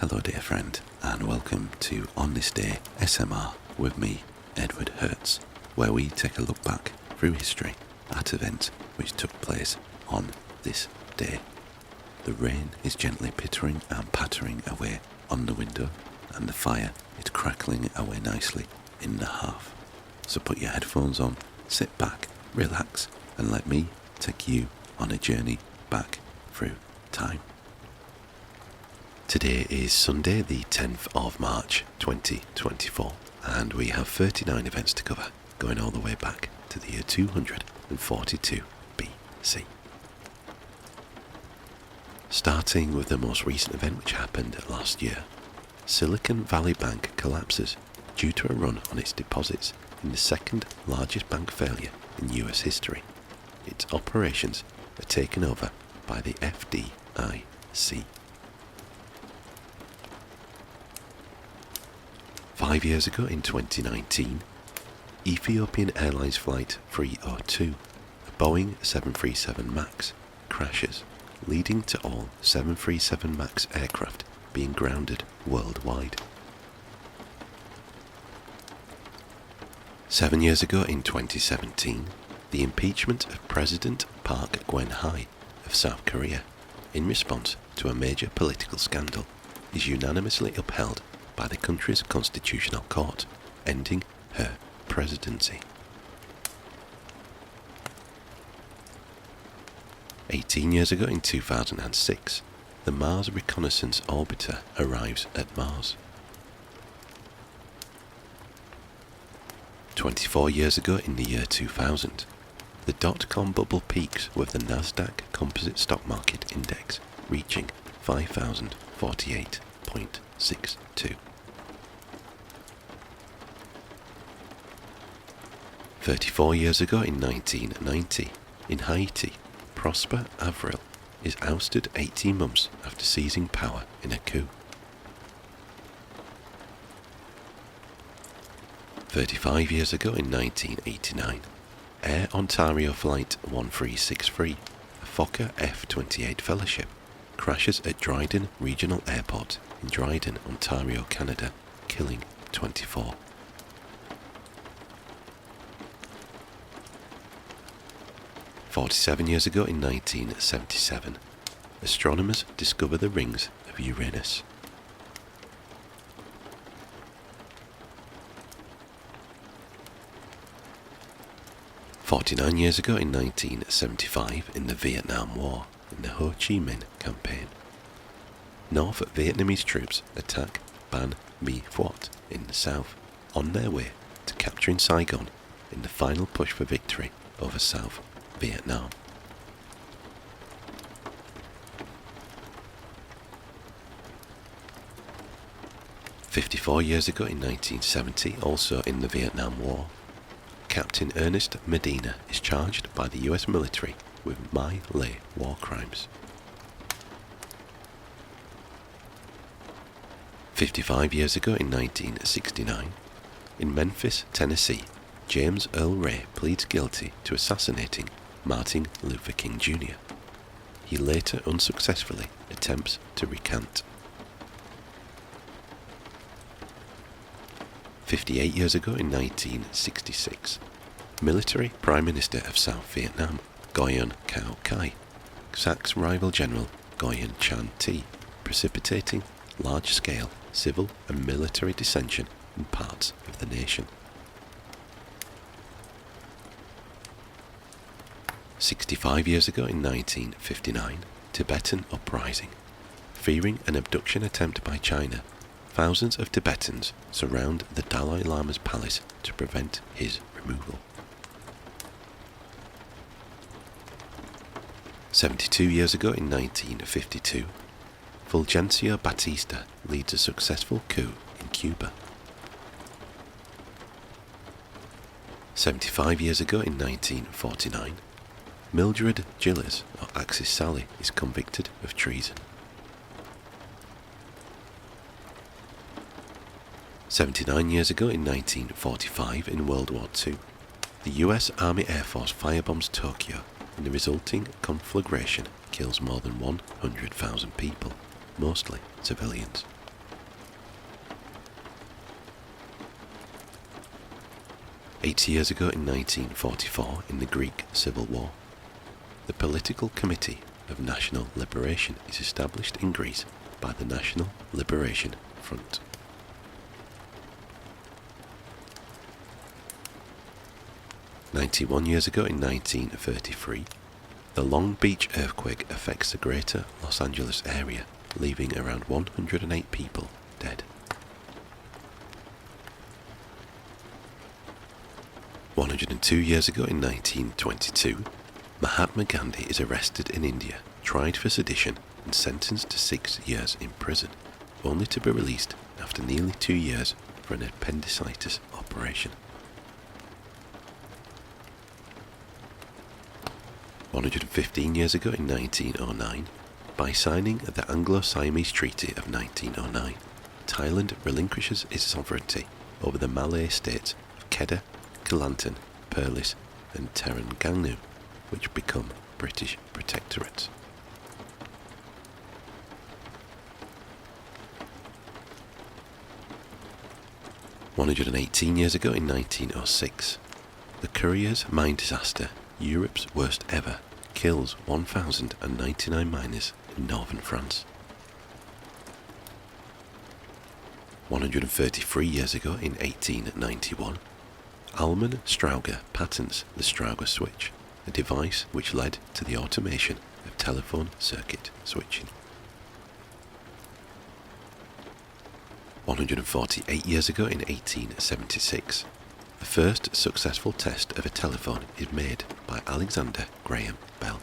Hello dear friend, and welcome to On This Day SMR with me, Edward Hertz, where we take a look back through history at events which took place on this day. The rain is gently pittering and pattering away on the window, and the fire is crackling away nicely in the hearth. So put your headphones on, sit back, relax, and let me take you on a journey back through time. Today is Sunday the 10th of March 2024, and we have 39 events to cover, going all the way back to the year 242 BC. Starting with the most recent event which happened last year, Silicon Valley Bank collapses due to a run on its deposits in the second largest bank failure in US history. Its operations are taken over by the FDIC. 5 years ago in 2019, Ethiopian Airlines Flight 302, a Boeing 737 MAX, crashes, leading to all 737 MAX aircraft being grounded worldwide. 7 years ago in 2017, the impeachment of President Park Geun-hye of South Korea in response to a major political scandal is unanimously upheld by the country's constitutional court, ending her presidency. 18 years ago in 2006, the Mars Reconnaissance Orbiter arrives at Mars. 24 years ago in the year 2000, the dot-com bubble peaks with the Nasdaq Composite Stock Market Index reaching 5,048.62. 34 years ago in 1990, in Haiti, Prosper Avril is ousted 18 months after seizing power in a coup. 35 years ago in 1989, Air Ontario Flight 1363, a Fokker F-28 Fellowship, crashes at Dryden Regional Airport in Dryden, Ontario, Canada, killing 24. 47 years ago in 1977, astronomers discover the rings of Uranus. 49 years ago in 1975, in the Vietnam War, in the Ho Chi Minh Campaign, North Vietnamese troops attack Ban Mi Thuot in the south, on their way to capturing Saigon in the final push for victory over South Vietnam. "54 years ago in 1970, also in the Vietnam War, Captain Ernest Medina is charged by the US military with My Lai war crimes. 55 years ago in 1969, in Memphis, Tennessee, James Earl Ray pleads guilty to assassinating Martin Luther King Jr. He later unsuccessfully attempts to recant. 58 years ago in 1966, military Prime Minister of South Vietnam, Nguyen Cao Khai, sacks rival General Nguyen Chan Thi, precipitating large-scale civil and military dissension in parts of the nation. 65 years ago in 1959, Tibetan uprising. Fearing an abduction attempt by China, thousands of Tibetans surround the Dalai Lama's palace to prevent his removal. 72 years ago in 1952, Fulgencio Batista leads a successful coup in Cuba. 75 years ago in 1949, Mildred Gillis, or Axis Sally, is convicted of treason. 79 years ago in 1945, in World War II, the US Army Air Force firebombs Tokyo, and the resulting conflagration kills more than 100,000 people, mostly civilians. 80 years ago in 1944, in the Greek Civil War, the Political Committee of National Liberation is established in Greece by the National Liberation Front. "91 years ago in 1933, the Long Beach earthquake affects the greater Los Angeles area, leaving around 108 people dead. 102 years ago in 1922, Mahatma Gandhi is arrested in India, tried for sedition and sentenced to 6 years in prison, only to be released after nearly 2 years for an appendicitis operation. 115 years ago in 1909, by signing the Anglo-Siamese Treaty of 1909, Thailand relinquishes its sovereignty over the Malay states of Kedah, Kelantan, Perlis and Terengganu, which become British protectorates. 118 years ago in 1906, the Courrières mine disaster, Europe's worst ever, kills 1,099 miners in northern France. 133 years ago in 1891, Alman Strauger patents the Strauger switch, a device which led to the automation of telephone circuit switching. 148 years ago in 1876, the first successful test of a telephone is made by Alexander Graham Bell.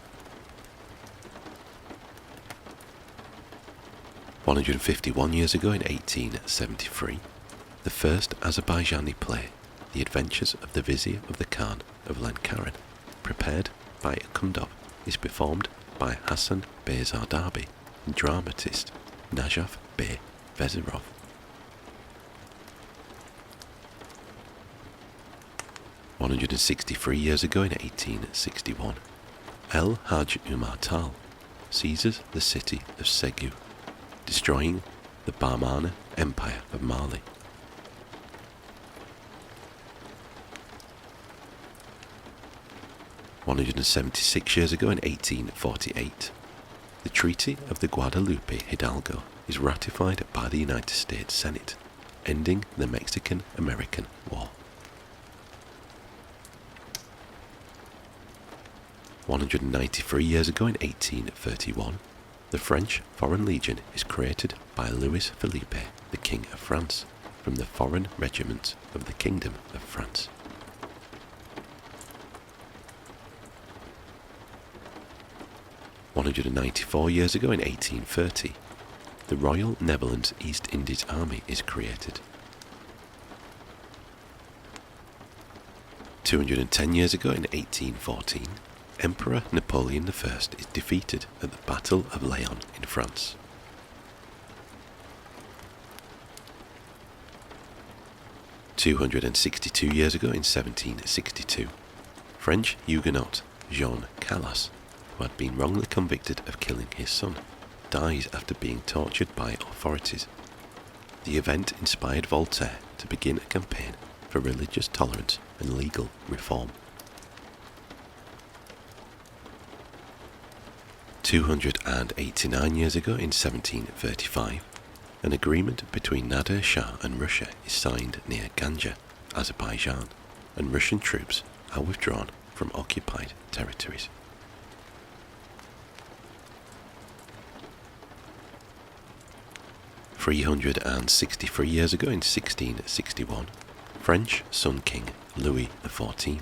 151 years ago in 1873, the first Azerbaijani play, The Adventures of the Vizier of the Khan of Lankaran, prepared by Akundov, is performed by Hassan Bey Zardabi and dramatist Najaf Bey Vezirov. 163 years ago in 1861, El Hajj Umar Tal seizes the city of Segu, destroying the Bahmana Empire of Mali. 176 years ago in 1848, the Treaty of the Guadalupe Hidalgo is ratified by the United States Senate, ending the Mexican-American War. 193 years ago in 1831, the French Foreign Legion is created by Louis Philippe, the King of France, from the foreign regiments of the Kingdom of France. 194 years ago in 1830, the Royal Netherlands East Indies Army is created. 210 years ago in 1814, Emperor Napoleon I is defeated at the Battle of Laon in France. 262 years ago in 1762, French Huguenot Jean Calas, who had been wrongly convicted of killing his son, dies after being tortured by authorities. The event inspired Voltaire to begin a campaign for religious tolerance and legal reform. 289 years ago in 1735, an agreement between Nader Shah and Russia is signed near Ganja, Azerbaijan, and Russian troops are withdrawn from occupied territories. 363 years ago in 1661, French Sun King Louis XIV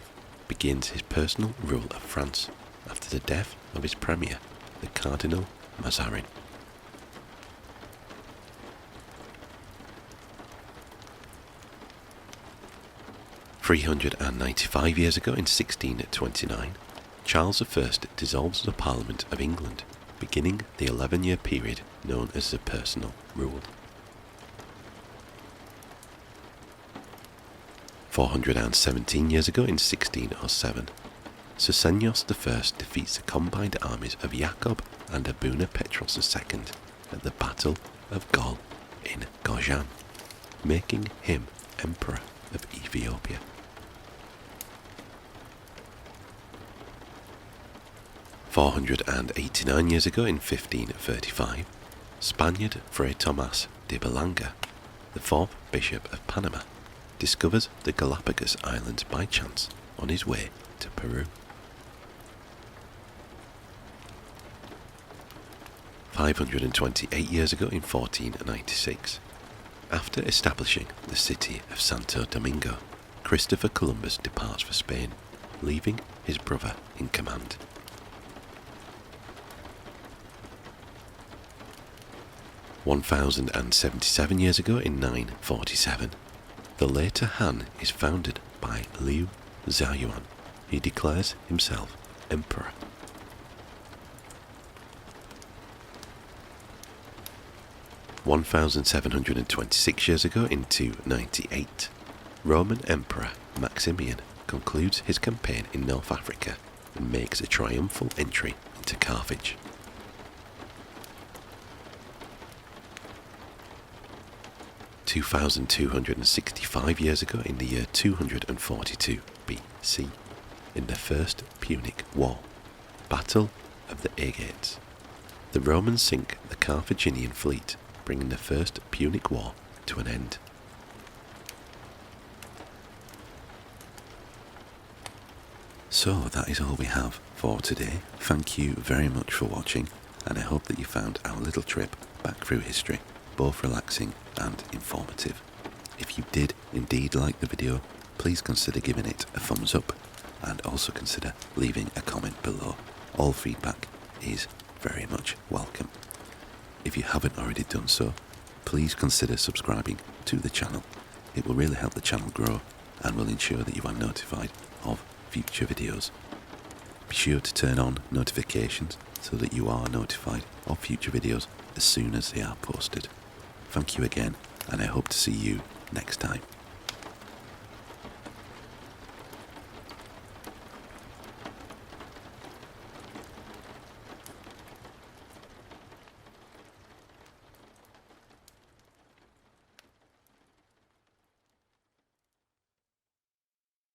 begins his personal rule of France after the death of his premier, the Cardinal Mazarin. 395 years ago in 1629, Charles I dissolves the Parliament of England, beginning the 11-year period known as the Personal Rule. 417 years ago in 1607, Susenyos I defeats the combined armies of Jakob and Abuna Petros II at the Battle of Gol in Gojan, making him Emperor of Ethiopia. 489 years ago in 1535, Spaniard Fray Tomás de Belanga, the fourth Bishop of Panama, discovers the Galapagos Islands by chance on his way to Peru. 528 years ago in 1496, after establishing the city of Santo Domingo, Christopher Columbus departs for Spain, leaving his brother in command. 1077 years ago in 947, the later Han is founded by Liu Zhaoyuan. He declares himself emperor. 1726 years ago in 298, Roman Emperor Maximian concludes his campaign in North Africa and makes a triumphal entry into Carthage. 2,265 years ago in the year 242 BC, in the First Punic War, Battle of the Aegates, the Romans sink the Carthaginian fleet, bringing the First Punic War to an end. So that is all we have for today. Thank you very much for watching, and I hope that you found our little trip back through history both relaxing and informative. If you did indeed like the video, please consider giving it a thumbs up and also consider leaving a comment below. All feedback is very much welcome. If you haven't already done so, please consider subscribing to the channel. It will really help the channel grow and will ensure that you are notified of future videos. Be sure to turn on notifications so that you are notified of future videos as soon as they are posted. Thank you again, and I hope to see you next time.